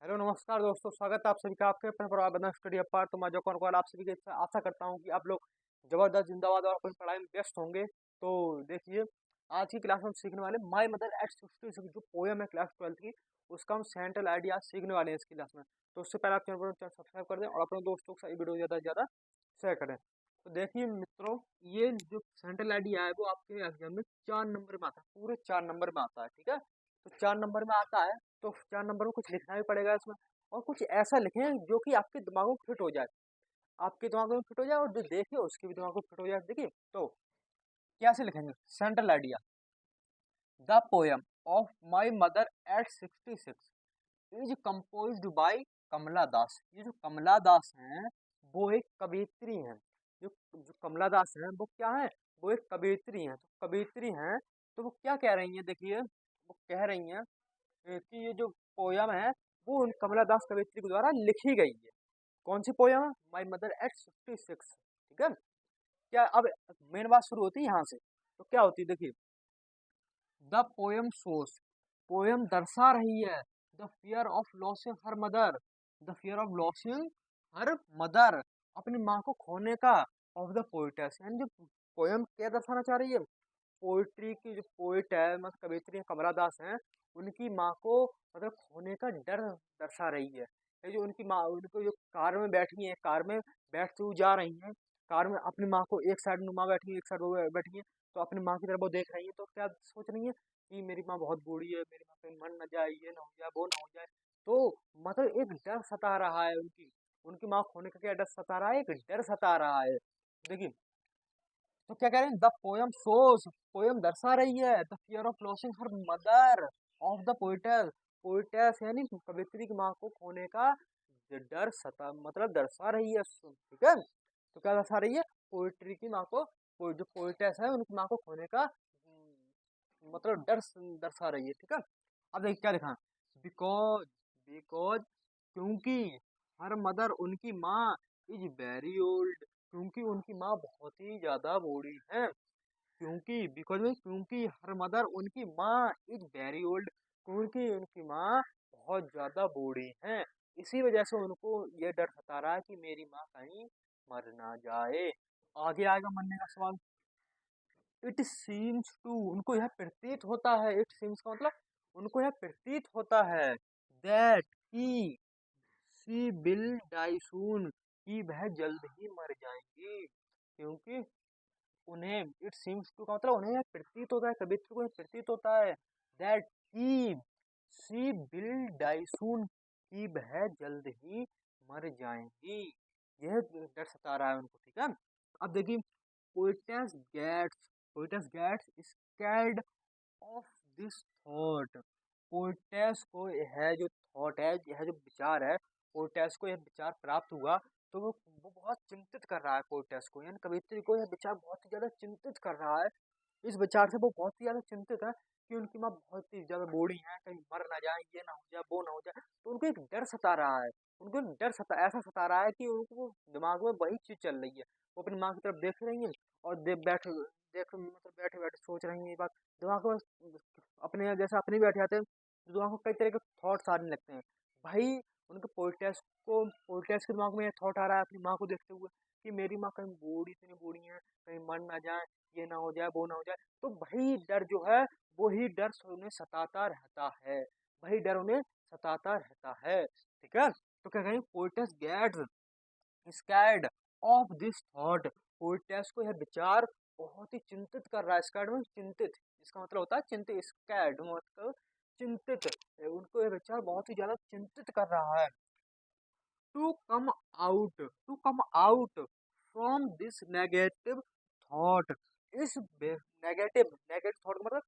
Hello नमस्कार दोस्तों, स्वागत है आप सभी का आपके अपने परिवार बना स्टडी अपार। तो मैं जो कौन आप सभी की आशा करता हूँ कि आप लोग जबरदस्त जिंदाबाद और अपनी पढ़ाई में व्यस्त होंगे। तो देखिए, आज की क्लास में हम सीखने वाले माई मदर एट 66 जो पोयम है क्लास 12 की, उसका हम सेंट्रल आइडिया सीखने वाले हैं इस क्लास में। तो उससे पहले आप चैनल सब्सक्राइब कर दें और अपने दोस्तों के साथ वीडियो ज़्यादा से ज़्यादा शेयर करें। तो देखिए मित्रों, ये जो सेंट्रल आइडिया है वो आपके एग्जाम में 4 नंबर में आता है, पूरे 4 नंबर में आता है। ठीक है, तो 4 नंबर में आता है तो 4 नंबर में कुछ लिखना भी पड़ेगा इसमें, और कुछ ऐसा लिखें जो कि आपके दिमाग में फिट हो जाए, आपके दिमाग में फिट हो जाए और जो देखे उसके भी दिमाग में फिट हो जाए। देखिए, तो कैसे लिखेंगे central idea. The poem of my mother at 66 is composed by Kamala Das. ये जो कमला दास हैं वो एक कवियत्री हैं। जो जो कमला दास हैं वो क्या है, वो एक कवियत्री हैं। तो कवियत्री हैं तो वो क्या कह रही हैं, देखिए वो कह रही हैं कि ये जो पोयम है वो उन कमला दास कवियत्री के द्वारा लिखी गई है। कौन सी पोयम है, माई मदर एट 66। ठीक है, क्या अब मेन बात शुरू होती है यहाँ से। तो क्या होती है, देखिए, द पोयम शोस, पोयम दर्शा रही है the fear of losing her mother, the fear of losing her mother, अपनी माँ को खोने का, ऑफ द पोइटेस, यानी जो पोयम क्या दर्शाना चाह रही है, पोइट्री की जो पोइट है मतलब कवियत्री है कमला दास हैं, उनकी माँ को मतलब खोने का डर दर्शा रही है। ये जो उनकी माँ, उनको जो कार में बैठी है, कार में बैठते हुए जा रही हैं, कार में अपनी माँ को एक साइड में माँ बैठी है एक साइड वो बैठी है, तो अपनी माँ की तरफ वो देख रही है, तो क्या सोच रही है कि मेरी माँ बहुत बूढ़ी है, मेरी माँ कहीं मर न जाए, ये ना हो जाए वो ना हो जाए। तो मतलब एक डर सता रहा है, उनकी उनकी माँ खोने का क्या डर सता रहा है, एक डर सता रहा है। देखिए, तो क्या कह रहे हैं, द पोयम शोज, पोयम दर्शा रही है the fear of losing her mother of the poet's, poet's यानी कवित्री की माँ को खोने का जो डर सता मतलब दर्शा रही है। ठीक है, तो क्या दर्शा रही है, पोइट्री की माँ को, जो पोइटस है उनकी माँ को खोने का मतलब डर दर्शा रही है। ठीक है, अब देखिए क्या लिखा, बिकॉज, बिकॉज क्योंकि, हर मदर उनकी माँ, इज वेरी ओल्ड, क्योंकि उनकी माँ बहुत ही ज्यादा बूढ़ी है। क्योंकि बिकॉज में, क्योंकि हर मदर उनकी माँ इज वेरी ओल्ड, क्योंकि उनकी माँ बहुत ज्यादा बूढ़ी है, इसी वजह से उनको ये डर सता रहा है कि मेरी माँ कहीं मर ना जाए। आगे आएगा मरने का सवाल। इट सीम्स टू, उनको यह प्रतीत होता है, इट सीम्स का मतलब उनको यह प्रतीत होता है, दैट की सी विल डाई सून, कि वह जल्द ही मर जाएंगी। क्योंकि उन्हें, इट सीम्स टू का मतलब उन्हें यह प्रतीत होता है, कवित्र को यह प्रतीत होता है, दैट की सी विल डाई सून, कि वह जल्द ही मर जाएंगी। यह डर सता रहा है उनको। ठीक है, अब देखिए, poetess gets, poetess gets scared of this thought, poetess को यह जो थॉट है, यह जो विचार है, पोइटस को यह विचार प्राप्त हुआ, तो वो बहुत चिंतित कर रहा है पोइटस को, यानी कवित्री को यह विचार बहुत ही ज्यादा चिंतित कर रहा है। इस विचार से वो बहुत ही ज्यादा चिंतित है कि उनकी माँ बहुत ही ज्यादा बूढ़ी है, कहीं मर ना जाए, ये ना हो जाए वो ना हो जाए। तो उनको एक डर सता रहा है, उनको एक डर सता ऐसा सता रहा है कि उनको दिमाग में वही चीज चल रही है, वो अपनी माँ की तरफ देख रही है और मतलब बैठे बैठे सोच रही है ये बात, दिमाग में अपने जैसे अपने बैठ जाते हैं, तो दिमाग में कई तरह के थॉट्स आने लगते हैं। भाई उनके पोइटेस के दिमाग में ये थॉट आ रहा है अपनी माँ को देखते हुए कि मेरी माँ कहीं बूढ़ी इतनी बूढ़ी है, कहीं मर ना जाए, ये ना हो जाए वो ना हो जाए। तो वही डर जो है, वही डर उन्हें सताता रहता है, वही डर उन्हें सताता रहता है। ठीक है, तो क्या कहेंगे, poetess gets scared of this thought, poetess को यह विचार बहुत ही चिंतित कर रहा है। स्कैर्ड में चिंतित, इसका मतलब होता है चिंतित, स्कैर्ड मतलब चिंतित, उनको यह विचार बहुत ही ज्यादा चिंतित कर रहा है। To come out from this negative thought, इस नेगेटिव नेगेटिव थॉट का मतलब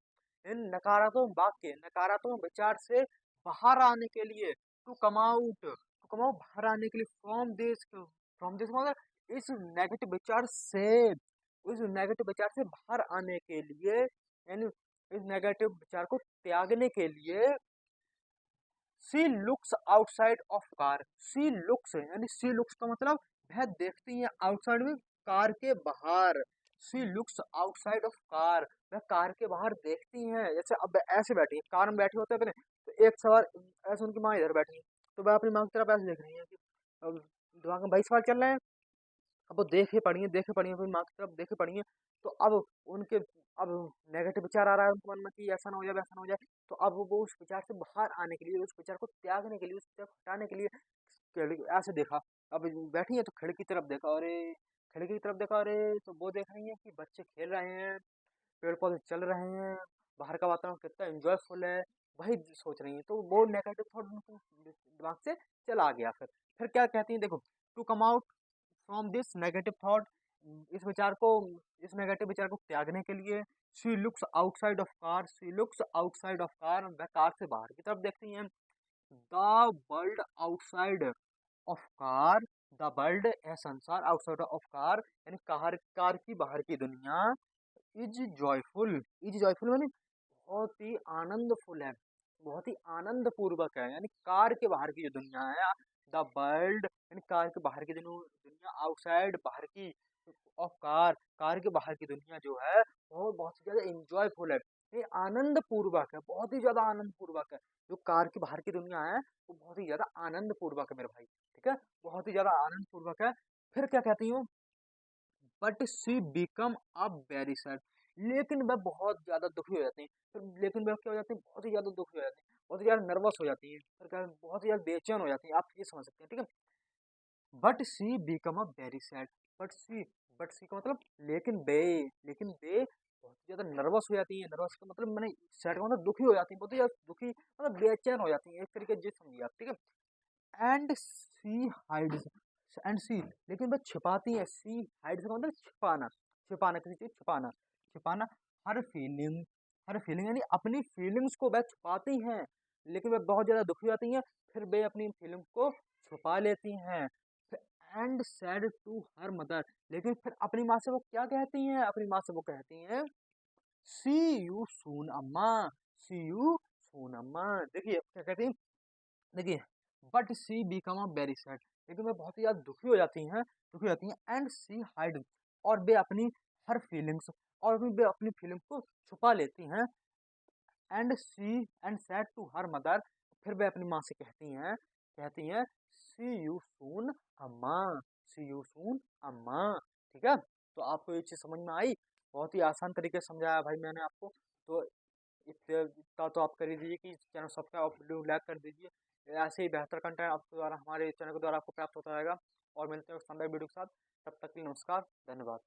इन नकारात्मक वाक्य, नकारात्मक विचार से बाहर आने के लिए, टू कम आउट बाहर आने के लिए, फ्रॉम दिस मतलब इस नेगेटिव विचार से, उस नेगेटिव विचार से बाहर आने के लिए, यानी इस नेगेटिव विचार को त्यागने के लिए, she looks outside of car, she looks यानी सी लुक्स का मतलब वह देखती है आउटसाइड में, कार के बाहर, सी लुक्स आउटसाइड ऑफ कार, वह कार के बाहर देखती हैं। जैसे अब ऐसे बैठी है, कार में बैठे होते हैं अपने, तो एक सवार ऐसे उनकी माँ इधर बैठी है, तो वह अपनी माँ की तरफ ऐसे देख रही है कि अब दिमाग में वही सवाल चल रहे हैं। अब वो देखे पड़ी हैं अपनी माँ की तरफ देखे पड़ी हैं। तो अब उनके अब नेगेटिव विचार आ रहा है उनके मन में कि ऐसा ना हो जाए वैसा ना हो जाए। तो अब वो उस विचार से बाहर आने के लिए, उस विचार को त्यागने के लिए, उस विचार को हटाने के लिए ऐसे देखा। अब बैठी है तो खिड़की की तरफ देखा, अरे खिड़की की तरफ देखा, अरे तो वो देख रही है कि बच्चे खेल रहे हैं, पेड़ पौधे चल रहे हैं, बाहर का वातावरण कितना एंजॉयफुल है, वही सोच रही है। तो वो नेगेटिव थॉट दिमाग से चला गया। फिर क्या कहती है, देखो, to come out from this negative thought, इस विचार को, इस नेगेटिव विचार को त्यागने के लिए she looks outside of car, वह कार से बाहर की तरफ देखती हैं। The world outside of car, the world है संसार, आउटसाइड ऑफ कार यानी कार की बाहर की दुनिया, इज जॉयफुल माने बहुत ही आनंदफुल है, बहुत ही आनंद पूर्वक है। यानी कार के बाहर की जो दुनिया है, द वर्ल्ड यानी कार के बाहर की दुनिया, आउटसाइड बाहर की ऑफ कार के बाहर की दुनिया जो है वो बहुत ही ज्यादा एंजॉयफुल है, ये आनंद पूर्वक है, बहुत ही ज्यादा आनंद पूर्वक है। जो कार के बाहर की दुनिया है वो बहुत ही ज्यादा आनंद पूर्वक है मेरे भाई, ठीक है, बहुत ही ज्यादा आनंद पूर्वक है। फिर क्या कहती हूँ, but she become a very sad, लेकिन वह बहुत ज्यादा दुखी हो जाती है। फिर लेकिन वह क्या हो जाती है, बहुत ही ज्यादा दुखी हो जाती है, बहुत ही ज्यादा नर्वस हो जाती है, फिर क्या बहुत ही ज्यादा बेचैन हो जाती है, आप ये समझ सकते हैं, ठीक है। But she become a very sad, but she but she का मतलब लेकिन वे बहुत ही ज्यादा नर्वस हो जाती है, नर्वस का मतलब मैंने सैड का मतलब दुखी हो जाती है, बहुत ही ज्यादा दुखी मतलब बेचैन हो जाती है, एक तरीके से समझिए आप, ठीक है। एंड सी लेकिन वह छिपाती है, सी हाइड्स का मतलब छिपाना, छिपाना किसी चीज छिपाना, छिपाना हर फीलिंग, हर फीलिंग यानी अपनी फीलिंग्स को वह छुपाती हैं, लेकिन वह बहुत ज्यादा दुखी हो जाती हैं, फिर वे अपनी फीलिंग को छुपा लेती हैं। And sad to her mother, लेकिन फिर अपनी माँ से वो क्या कहती हैं, अपनी माँ से वो कहती हैं सी यू सून अम्मा, सी यू सून अम्मा। देखिए क्या कहती हैं, देखिए, but she become a very sad, लेकिन वे बहुत ही ज्यादा दुखी हो जाती हैं एंड सी हाइड, और वे अपनी हर फीलिंग्स, और भी वे अपनी फीलिंग्स को छुपा लेती हैं। And sad to her mother, फिर वे अपनी माँ से कहती हैं सी यू सून अम्मा, सी यू सून अम्मा, ठीक है। तो आपको ये चीज समझ में आई, बहुत ही आसान तरीके से समझाया भाई मैंने आपको। तो इतना तो आप कर ही दीजिए कि चैनल सब्सक्राइब और वीडियो लाइक कर दीजिए, ऐसे ही बेहतर कंटेंट आपके द्वारा हमारे चैनल के द्वारा आपको प्राप्त होता रहेगा। और मिलते हैं उस शानदार वीडियो के साथ, तब तक के लिए नमस्कार, धन्यवाद।